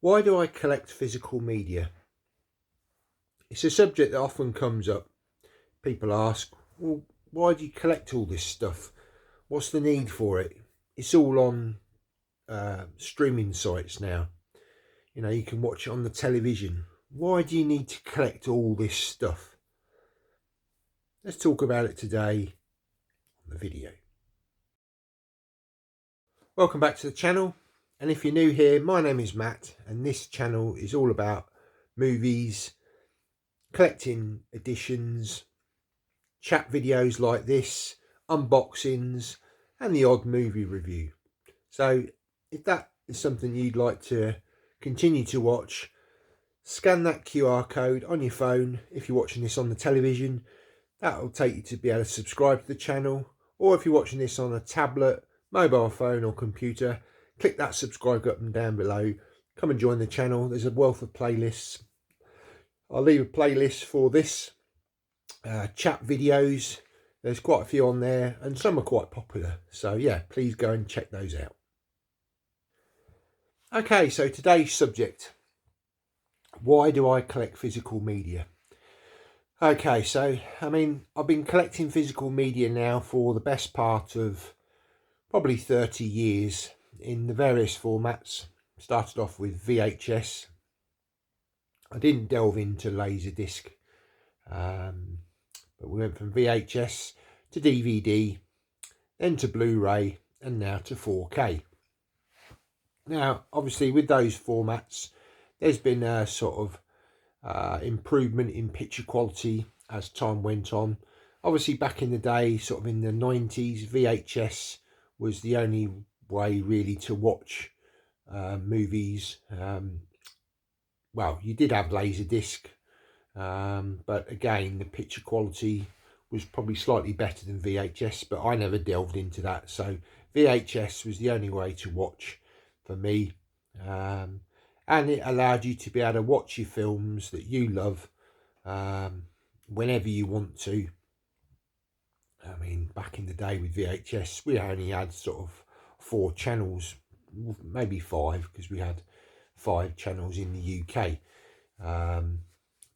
Why do I collect physical media? It's a subject that often comes up. People ask, well, why do you collect all this stuff? What's the need for it? It's all on streaming sites now. You know, you can watch it on the television. Why do you need to collect all this stuff? Let's talk about it today on the video. Welcome back to the channel. And if you're new here, my name is Matt, and this channel is all about movies, collecting editions, chat videos like this, unboxings, and the odd movie review. So if that is something you'd like to continue to watch, scan that QR code on your phone. If you're watching this on the television, that will take you to be able to subscribe to the channel. Or if you're watching this on a tablet, mobile phone or computer, click that subscribe button down below. Come and join the channel. There's a wealth of playlists. I'll leave a playlist for this, chat videos. There's quite a few on there and some are quite popular. So yeah, please go and check those out. Okay, so today's subject. Why do I collect physical media? Okay, so I've been collecting physical media now for the best part of probably 30 years in the various formats. Started off with VHS. I didn't delve into Laserdisc, but we went from VHS to DVD, then to Blu-ray, and now to 4K. Now, obviously, with those formats, there's been a sort of improvement in picture quality as time went on. Obviously, back in the day, sort of in the 90s, VHS was the only way really to watch movies. Well, you did have Laserdisc, but again, the picture quality was probably slightly better than VHS, but I never delved into that. So VHS was the only way to watch for me. And it allowed you to be able to watch your films that you love whenever you want to. Back in the day with VHS, we only had sort of 4 channels, maybe 5, because we had 5 channels in the UK.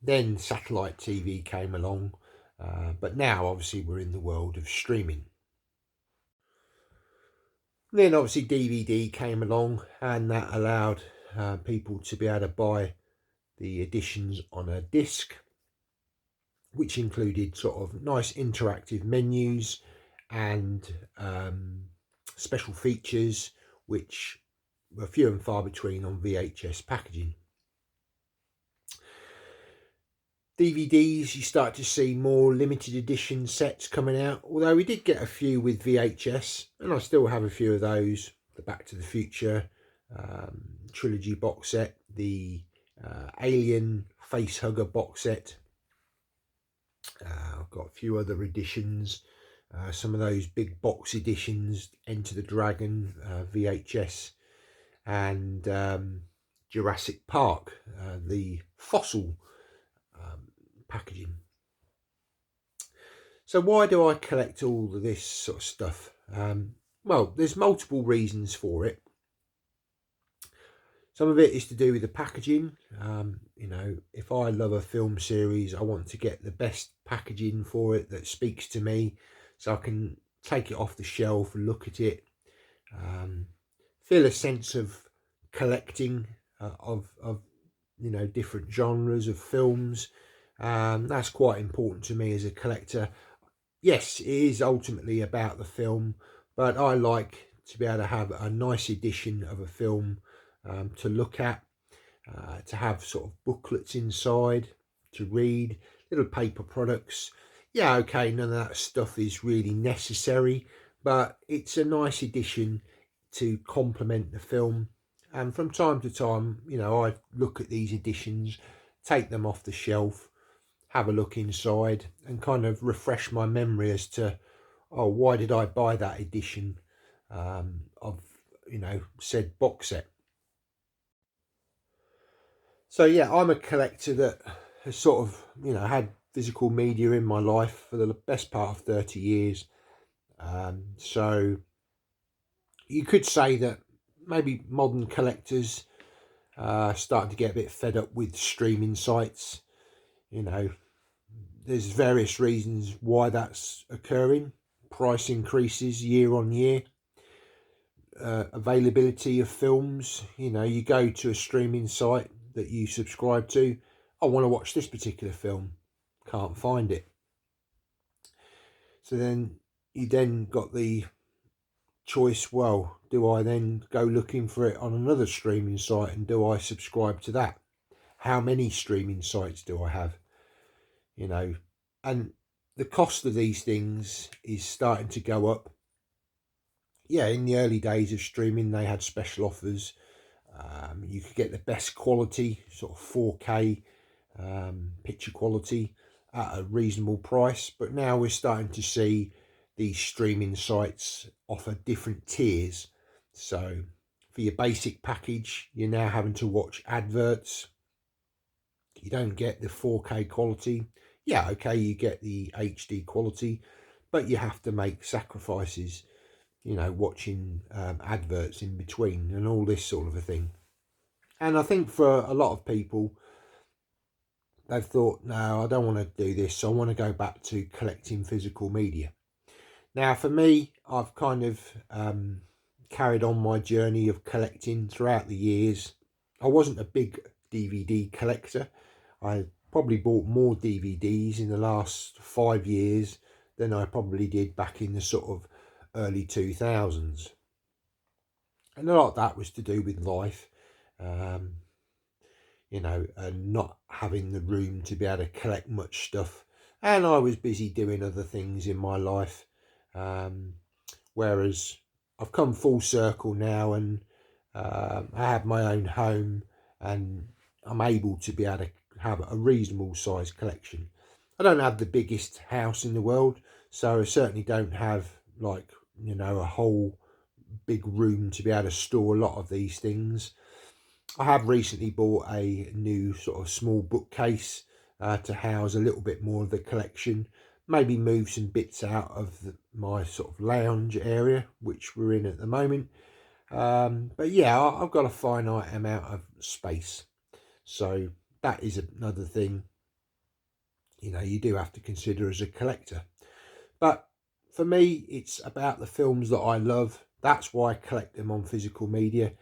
Then satellite TV came along, but now obviously we're in the world of streaming. Then obviously DVD came along, and that allowed people to be able to buy the editions on a disc, which included sort of nice interactive menus and special features, which were few and far between on VHS packaging. DVDs, you start to see more limited edition sets coming out, although we did get a few with VHS, and I still have a few of those. The Back to the Future trilogy box set, the Alien Facehugger box set. I've got a few other editions, some of those big box editions, Enter the Dragon VHS, and Jurassic Park, the fossil packaging. So why do I collect all of this sort of stuff? Well, there's multiple reasons for it. Some of it is to do with the packaging. You know, if I love a film series, I want to get the best packaging for it that speaks to me, so I can take it off the shelf and look at it, feel a sense of collecting of you know, different genres of films. That's quite important to me as a collector. Yes, it is ultimately about the film, but I like to be able to have a nice edition of a film to look at, to have sort of booklets inside to read, little paper products. Yeah, okay, none of that stuff is really necessary, but it's a nice addition to complement the film. And from time to time, you know, I look at these editions, take them off the shelf, have a look inside, and kind of refresh my memory as to, oh, why did I buy that edition of, you know, said box set. So yeah, I'm a collector that has sort of, you know, had physical media in my life for the best part of 30 years. So you could say that maybe modern collectors Starting to get a bit fed up with streaming sites. You know, there's various reasons why that's occurring. Price increases year on year. Availability of films. You know, you go to a streaming site that you subscribe to. I want to watch this particular film. Can't find it. So then you then got the choice, well, do I then go looking for it on another streaming site, and do I subscribe to that? How many streaming sites do I have? You know, and the cost of these things is starting to go up. Yeah, in the early days of streaming, they had special offers. You could get the best quality, sort of 4K picture quality at a reasonable price. But now we're starting to see these streaming sites offer different tiers. So for your basic package, you're now having to watch adverts. You don't get the 4K quality. Yeah, okay, you get the HD quality, but you have to make sacrifices, you know, watching adverts in between and all this sort of a thing. And I think for a lot of people, they've thought, no, I don't want to do this. So I want to go back to collecting physical media. Now, for me, I've kind of carried on my journey of collecting throughout the years. I wasn't a big DVD collector. I probably bought more DVDs in the last 5 years than I probably did back in the sort of early 2000s. And a lot of that was to do with life. You know, and not having the room to be able to collect much stuff. And I was busy doing other things in my life. Whereas I've come full circle now, and I have my own home, and I'm able to be able to have a reasonable size collection. I don't have the biggest house in the world, so I certainly don't have, like, you know, a whole big room to be able to store a lot of these things. I have recently bought a new sort of small bookcase to house a little bit more of the collection. Maybe move some bits out of my sort of lounge area, which we're in at the moment. But yeah, I've got a finite amount of space. So that is another thing, you know, you do have to consider as a collector. But for me, it's about the films that I love. That's why I collect them on physical media.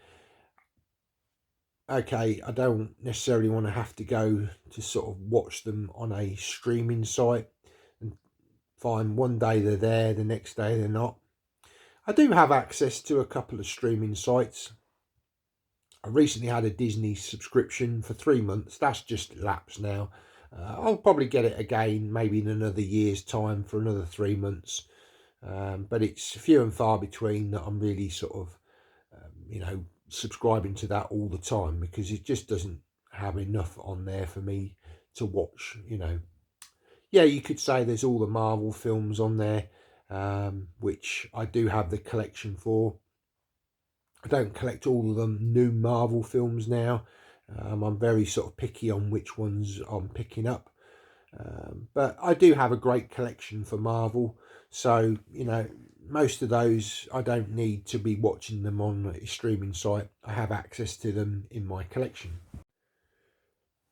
Okay, I don't necessarily want to have to go to sort of watch them on a streaming site and find one day they're there, the next day they're not. I do have access to a couple of streaming sites. I recently had a Disney subscription for 3 months. That's just lapsed now. I'll probably get it again, maybe in another year's time for another 3 months. But it's few and far between that I'm really sort of, you know, subscribing to that all the time, because it just doesn't have enough on there for me to watch. You know, yeah, you could say there's all the Marvel films on there, which I do have the collection for. I don't collect all of them new Marvel films now. I'm very sort of picky on which ones I'm picking up. But I do have a great collection for Marvel. So, you know, most of those I don't need to be watching them on a streaming site. I have access to them in my collection.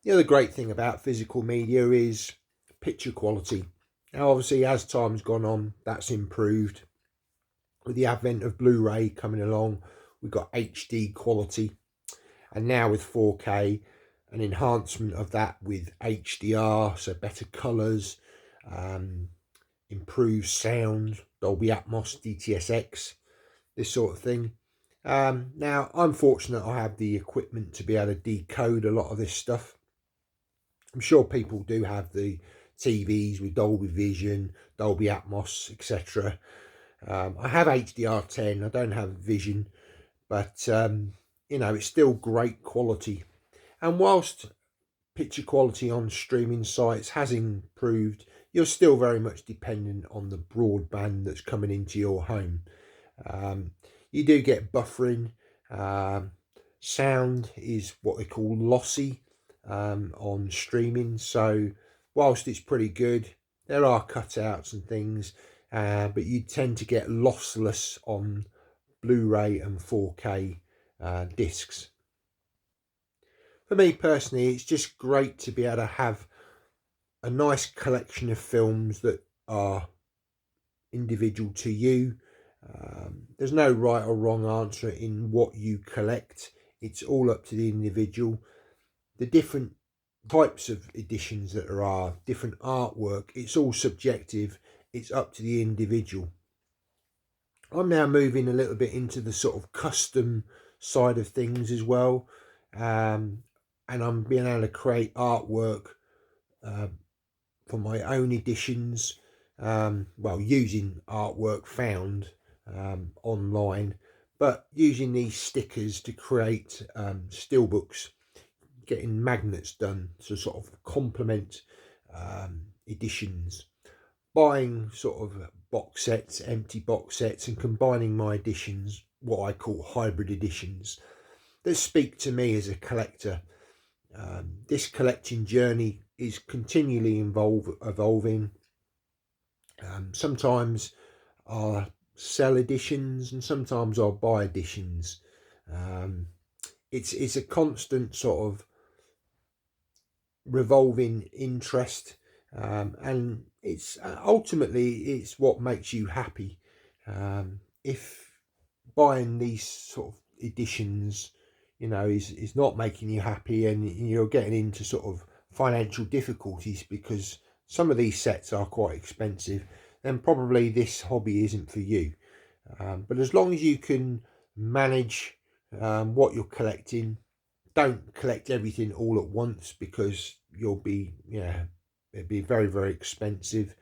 The other great thing about physical media is picture quality. Now, obviously, as time's gone on, that's improved. With the advent of Blu-ray coming along, we've got HD quality. And now with 4K, an enhancement of that with HDR, so better colours, improved sound, Dolby Atmos, DTS:X, this sort of thing. Now, I'm fortunate I have the equipment to be able to decode a lot of this stuff. I'm sure people do have the TVs with Dolby Vision, Dolby Atmos, etc. I have HDR10, I don't have Vision, but, you know, it's still great quality. And whilst picture quality on streaming sites has improved, you're still very much dependent on the broadband that's coming into your home. You do get buffering. Sound is what they call lossy on streaming. So whilst it's pretty good, there are cutouts and things, but you tend to get lossless on Blu-ray and 4K discs. For me personally, it's just great to be able to have a nice collection of films that are individual to you. There's no right or wrong answer in what you collect. It's all up to the individual. The different types of editions that there are, different artwork, it's all subjective. It's up to the individual. I'm now moving a little bit into the sort of custom side of things as well. And I'm being able to create artwork for my own editions, well, using artwork found online, but using these stickers to create steelbooks, getting magnets done to sort of complement editions, buying sort of box sets, empty box sets, and combining my editions, what I call hybrid editions, that speak to me as a collector. This collecting journey is continually evolving. Sometimes I'll sell editions and sometimes I'll buy editions. It's a constant sort of revolving interest, and it's ultimately it's what makes you happy. If buying these sort of editions, you know, is not making you happy and you're getting into sort of financial difficulties because some of these sets are quite expensive, then probably this hobby isn't for you. But as long as you can manage what you're collecting, don't collect everything all at once because you'll be, it'd be very, very expensive.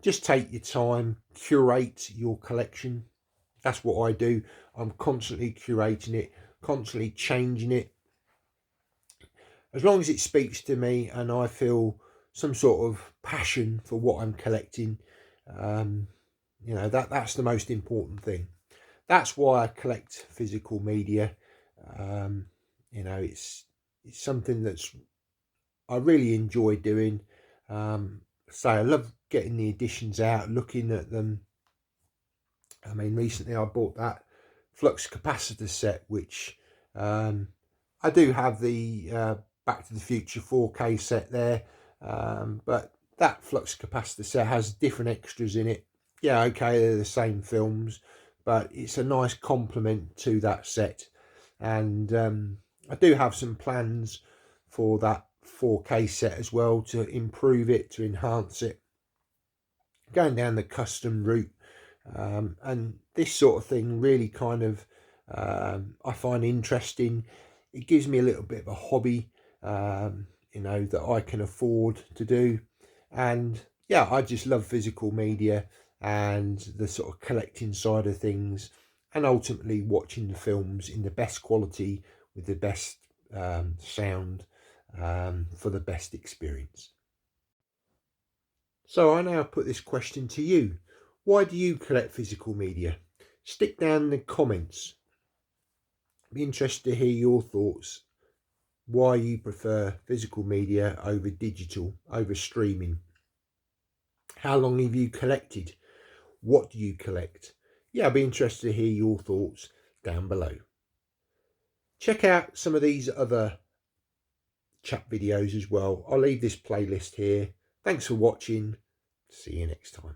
Just take your time, curate your collection. That's what I do. I'm constantly curating it, constantly changing it. As long as it speaks to me and I feel some sort of passion for what I'm collecting, that's the most important thing. That's why I collect physical media. It's something that's I really enjoy doing. So I love getting the editions out, looking at them. I mean, recently I bought that flux capacitor set, which I do have the Back to the Future 4K set there, but that flux capacitor set has different extras in it. Yeah, okay, they're the same films, but it's a nice complement to that set. And I do have some plans for that 4K set as well to improve it, to enhance it, going down the custom route. And this sort of thing really kind of I find interesting. It gives me a little bit of a hobby, that I can afford to do. And yeah, I just love physical media and the sort of collecting side of things, and ultimately watching the films in the best quality with the best sound for the best experience. So I now put this question to you. Why do you collect physical media? Stick down in the comments. Be interested to hear your thoughts. Why you prefer physical media over digital, over streaming. How long have you collected? What do you collect? Yeah, I'll be interested to hear your thoughts down below. Check out some of these other chat videos as well. I'll leave this playlist here. Thanks for watching. See you next time.